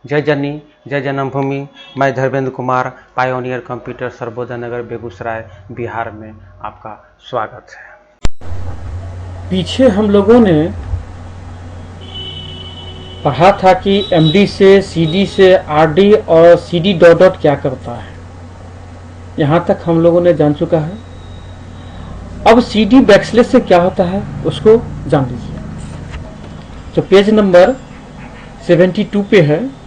जय जननी जय जन्मभूमि। मैं धर्मेंद्र कुमार, पायोनियर कंप्यूटर, सर्वोदय नगर, बेगूसराय, बिहार में आपका स्वागत है। पीछे हम लोगों ने पढ़ा था कि एमडी से, सीडी से, आरडी और सीडी डॉट डॉट क्या करता है। यहाँ तक हम लोगों ने जान चुका है। अब सीडी बैकस्लैश से क्या होता है उसको जान लीजिए। तो पेज नंबर 72 पे है,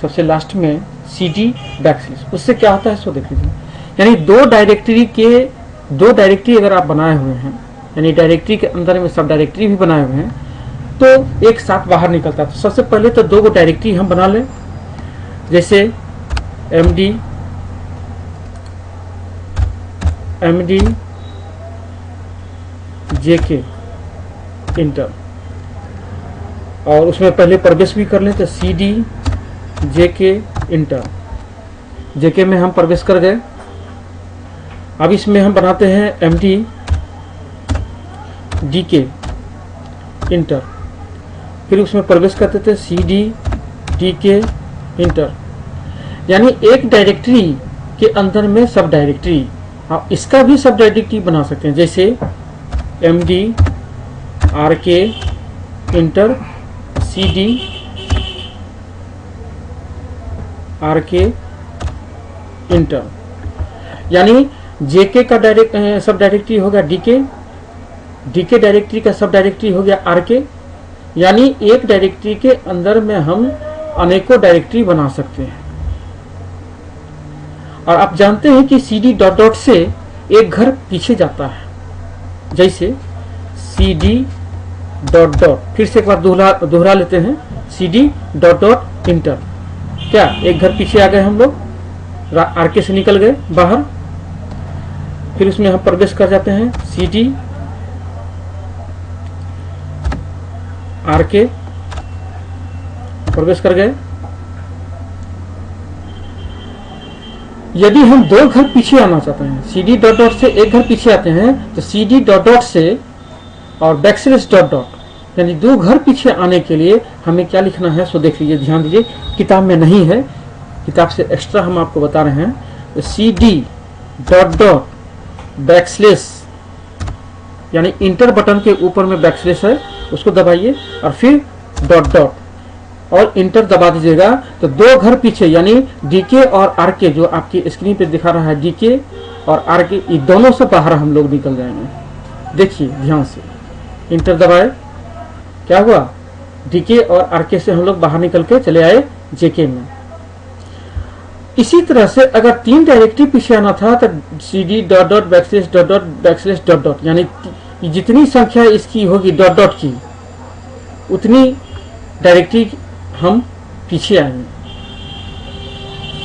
सबसे लास्ट में सीडी बैकस्लैश, उससे क्या होता है सो देख लीजिए। यानी दो डायरेक्टरी अगर आप बनाए हुए हैं, यानी डायरेक्टरी के अंदर में सब डायरेक्टरी भी बनाए हुए हैं, तो एक साथ बाहर निकलता है। तो सबसे पहले तो दो डायरेक्टरी हम बना लें, जैसे एमडी जेके इंटर, और उसमें पहले प्रवेश भी कर लें तो सीडी जेके इंटर। जेके में हम प्रवेश कर गए। अब इसमें हम बनाते हैं एमडी डीके इंटर, फिर उसमें प्रवेश करते थे सीडी डीके इंटर। यानी एक डायरेक्टरी के अंदर में सब डायरेक्टरी, आप इसका भी सब डायरेक्टरी बना सकते हैं, जैसे MD RK inter CD RK inter. यानी जेके का सब डायरेक्टरी हो गया डीके डायरेक्टरी का सब डायरेक्टरी हो गया आरके। यानी एक डायरेक्टरी के अंदर में हम अनेकों डायरेक्टरी बना सकते हैं। और आप जानते हैं कि सीडी डॉट डॉट से एक घर पीछे जाता है, जैसे सीडी डॉट डॉट, फिर से एक बार दोहरा लेते हैं, सीडी डॉट डॉट इंटर। क्या एक घर पीछे आ गए हम लोग, आरके से निकल गए बाहर, फिर उसमें हम प्रवेश कर जाते हैं सीडी आरके, प्रवेश कर गए। यदि हम दो घर पीछे आना चाहते हैं, सीडी डॉट डॉट से एक घर पीछे आते हैं, तो सीडी डॉट डॉट से और बैकस्लैश डॉट डॉट, यानी दो घर पीछे आने के लिए हमें क्या लिखना है सो देख लीजिए, ध्यान दीजिए। किताब में नहीं है, किताब से एक्स्ट्रा हम आपको बता रहे हैं। तो सीडी डॉट डॉट बैकस्लैश, यानी इंटर बटन के ऊपर में बैकस्लैश है, उसको दबाइए और फिर डॉट डॉट और इंटर दबा दीजिएगा। तो दो घर पीछे, यानी डीके और आरके, जो आपकी स्क्रीन पे दिखा रहा है डीके और आरके, ये दोनों से बाहर हम लोग निकल जाएंगे। देखिए ध्यान से, इंटर दबाए, क्या हुआ, डीके और आरके से हम लोग बाहर निकल के चले आए जेके में। इसी तरह से अगर तीन डायरेक्टरी पीछे आना था तो CD dot dot backslash dot dot backslash dot dot, यानी जितनी संख्या इसकी होगी डॉट डॉट की, उतनी डायरेक्टरी हम पीछे आएंगे।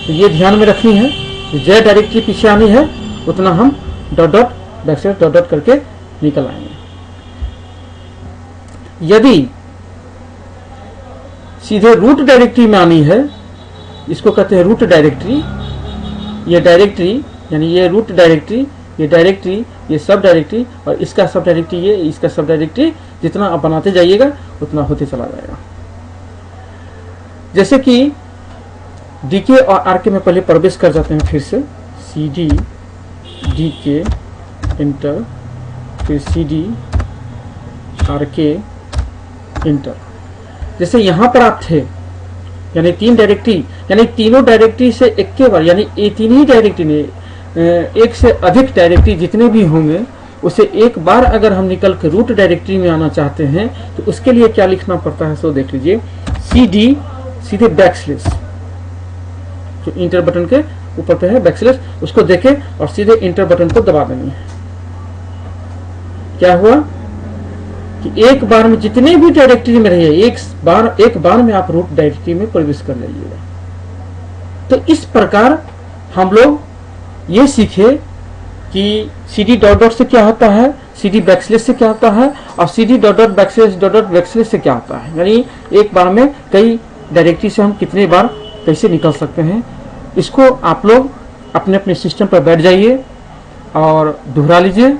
तो ये ध्यान में रखनी है कि जो डायरेक्टरी पीछे आनी है उतना हम dot dot backslash dot dot करके निकल आएंगे। यदि सीधे रूट डायरेक्टरी में आनी है, इसको कहते हैं रूट डायरेक्टरी, ये डायरेक्टरी यानी ये रूट डायरेक्टरी, ये डायरेक्टरी, ये सब डायरेक्टरी और इसका सब डायरेक्टरी, ये इसका सब डायरेक्टरी, जितना आप बनाते जाइएगा उतना होते चला जाएगा। जैसे कि डीके और आरके में पहले प्रवेश कर जाते हैं, फिर से सीडी डीके इंटर, फिर सीडी आरके इंटर। जैसे यहां पर आप थे, यानी तीन डायरेक्टरी, यानी तीनों डायरेक्टरी से एक के बार, यानी ये तीन ही डायरेक्टरी ने एक से अधिक डायरेक्टरी जितने भी होंगे उसे एक बार अगर हम निकल के रूट डायरेक्टरी में आना चाहते हैं तो उसके लिए क्या लिखना पड़ता है सो देख लीजिए। सीडी सीधे बैकस्लैश, जो इंटर बटन के ऊपर पे है बैकस्लैश, उसको देखें और सीधे इंटर बटन को दबा देंगे। क्या हुआ कि एक बार में जितने भी डायरेक्टरी में रहिए, एक बार में आप रूट डायरेक्टरी में प्रवेश कर जाइएगा। तो इस प्रकार हम लोग ये सीखे कि सीडी डॉट डॉट से क्या होता है, सीडी बैकस्लैश से क्या होता है, और CD dot dot backslash dot dot backslash से क्या होता है। यानी एक बार में कई डायरेक्टरी से हम कितने बार कैसे निकल सकते हैं। इसको आप लोग अपने अपने सिस्टम पर बैठ जाइए और दोहरा लीजिए।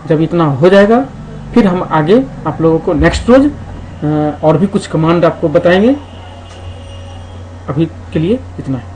जब इतना हो जाएगा फिर हम आगे आप लोगों को नेक्स्ट रोज और भी कुछ कमांड आपको बताएंगे। अभी के लिए इतना है।